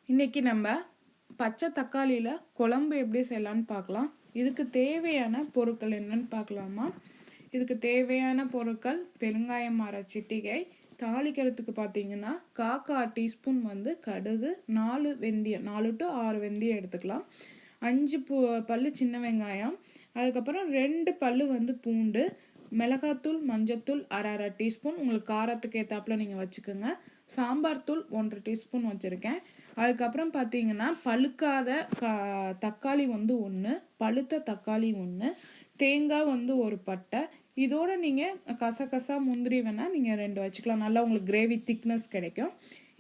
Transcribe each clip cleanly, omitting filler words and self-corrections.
இன்னைக்கு நம்ம பச்சை தக்காளியில் குழம்பு எப்படி செய்யலான்னு பார்க்கலாம். இதுக்கு தேவையான பொருட்கள் என்னன்னு பார்க்கலாமா? இதுக்கு தேவையான பொருட்கள் பெருங்காயம் அரை சிட்டிகை, தாளிக்கிறதுக்கு பார்த்தீங்கன்னா 1/4 டீஸ்பூன் கடுகு, 4 வெந்தயம், 4 to 6 வெந்தயம் எடுத்துக்கலாம், 5 பல்லு சின்ன வெங்காயம், அதுக்கப்புறம் 2 பல்லு பூண்டு, மிளகாத்தூள் மஞ்சத்தூள் அரை டீஸ்பூன், உங்களுக்கு காரத்துக்கு ஏற்றாப்புல நீங்கள் வச்சுக்கோங்க, சாம்பார் தூள் 1 டீஸ்பூன் வச்சுருக்கேன். அதுக்கப்புறம் பார்த்தீங்கன்னா பழுக்காத தக்காளி 1, பழுத்த தக்காளி 1, தேங்காய் ஒரு பட்டை. இதோட நீங்கள் கசகசா முந்திரி வேணால் நீங்கள் 2 வச்சுக்கலாம். நல்லா உங்களுக்கு கிரேவி திக்னஸ் கிடைக்கும்.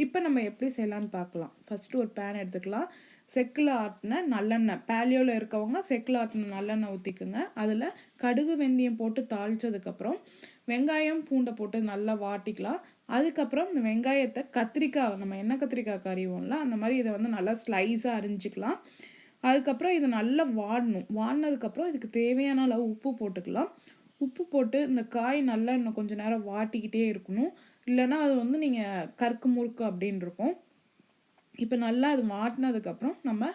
இப்போ நம்ம எப்படி செய்யலான்னு பார்க்கலாம். ஃபஸ்ட்டு ஒரு பேன் எடுத்துக்கலாம். செக்கில் ஆட்டின நல்லெண்ணெய், பேலியோவில் இருக்கவங்க செக்கில் ஆட்டின நல்லெண்ணெய் ஊற்றிக்குங்க. அதில் கடுகு வெந்தயம் போட்டு தாளித்ததுக்கப்புறம் வெங்காயம் பூண்டை போட்டு நல்லா வாட்டிக்கலாம். அதுக்கப்புறம் இந்த வெங்காயத்தை கத்திரிக்காய், நம்ம எண்ணெய் கத்திரிக்காய் கறிவோம்ல அந்த மாதிரி இதை நல்லா ஸ்லைஸாக அரிஞ்சிக்கலாம். அதுக்கப்புறம் இதை நல்லா வாடினதுக்கப்புறம் இதுக்கு தேவையான அளவு உப்பு போட்டுக்கலாம். உப்பு போட்டு இந்த காய் நல்லா இன்னும் கொஞ்சம் நேரம் வாட்டிக்கிட்டே இருக்கணும், இல்லைன்னா அது நீங்கள் கருக்கு முறுக்கு அப்படின்னு இருக்கும். இப்போ நல்லா அது வாட்டினதுக்கப்புறம் நம்ம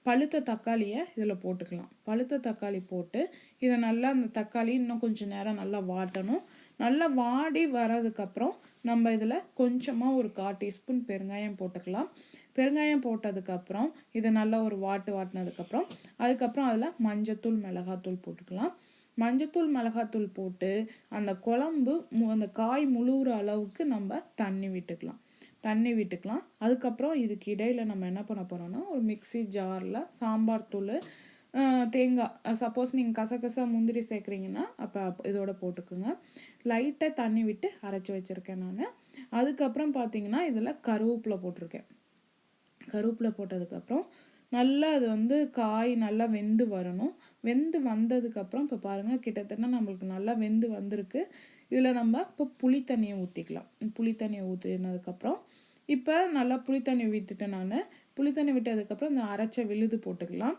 பழுத்த தக்காளியை இதில் போட்டுக்கலாம். பழுத்த தக்காளி போட்டு இதை நல்லா அந்த தக்காளி இன்னும் கொஞ்சம் நேரம் நல்லா வாட்டணும். நல்லா வாடி வரதுக்கப்புறம் நம்ம இதில் கொஞ்சமாக ஒரு 1/4 டீஸ்பூன் பெருங்காயம் போட்டுக்கலாம். பெருங்காயம் போட்டதுக்கப்புறம் இதை நல்லா ஒரு வாட்டினதுக்கப்புறம் அதுக்கப்புறம் அதில் மஞ்சத்தூள் மிளகாத்தூள் போட்டுக்கலாம். மஞ்சத்தூள் மிளகாத்தூள் போட்டு அந்த குழம்பு அந்த காய் முழுகிற அளவுக்கு நம்ம தண்ணி விட்டுக்கலாம். அதுக்கப்புறம் இதுக்கு இடையில் நம்ம என்ன பண்ண போகிறோம்னா, ஒரு மிக்சி ஜாரில் சாம்பார் தூள், தேங்காய், சப்போஸ் நீங்கள் கசகசா முந்திரி சேர்க்குறீங்கன்னா அப்போ இதோட போட்டுக்குங்க. லைட்டாக தண்ணி விட்டு அரைச்சி வச்சுருக்கேன் நான். அதுக்கப்புறம் பார்த்தீங்கன்னா இதில் கருவேப்பிலை போட்டிருக்கேன். கருவேப்பிலை போட்டதுக்கப்புறம் நல்லா அது காய் நல்லா வெந்து வரணும். வெந்து வந்ததுக்கப்புறம் இப்போ பாருங்கள், கிட்டத்தட்ட நம்மளுக்கு நல்லா வெந்து வந்திருக்கு. இதில் நம்ம இப்போ புளி தண்ணியை ஊற்றிக்கலாம். புளி தண்ணியை ஊற்றினதுக்கப்புறம் இப்போ நல்லா புளி தண்ணி விட்டுட்டேன் நான். புளி தண்ணி விட்டதுக்கப்புறம் இந்த அரைச்ச விழுது போட்டுக்கலாம்.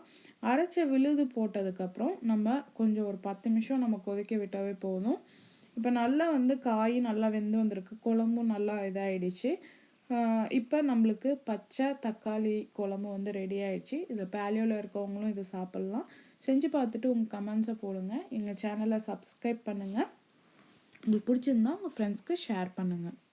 அரைச்ச விழுது போட்டதுக்கப்புறம் நம்ம கொஞ்சம் ஒரு 10 நிமிஷம் நம்ம கொதிக்க விட்டாவே போதும். இப்போ நல்லா காய் நல்லா வெந்து வந்திருக்கு, குழம்பும் நல்லா இதாகிடுச்சு. இப்போ நம்மளுக்கு பச்சை தக்காளி குழம்பு ரெடி ஆகிடுச்சு. இது பேலியோவில் இருக்கவங்களும் இதை சாப்பிட்லாம். செஞ்சு பார்த்துட்டு உங்கள் கமெண்ட்ஸை போடுங்க. எங்கள் சேனலை சப்ஸ்கிரைப் பண்ணுங்கள். உங்களுக்கு பிடிச்சிருந்தா உங்கள் ஃப்ரெண்ட்ஸ்க்கு ஷேர் பண்ணுங்கள்.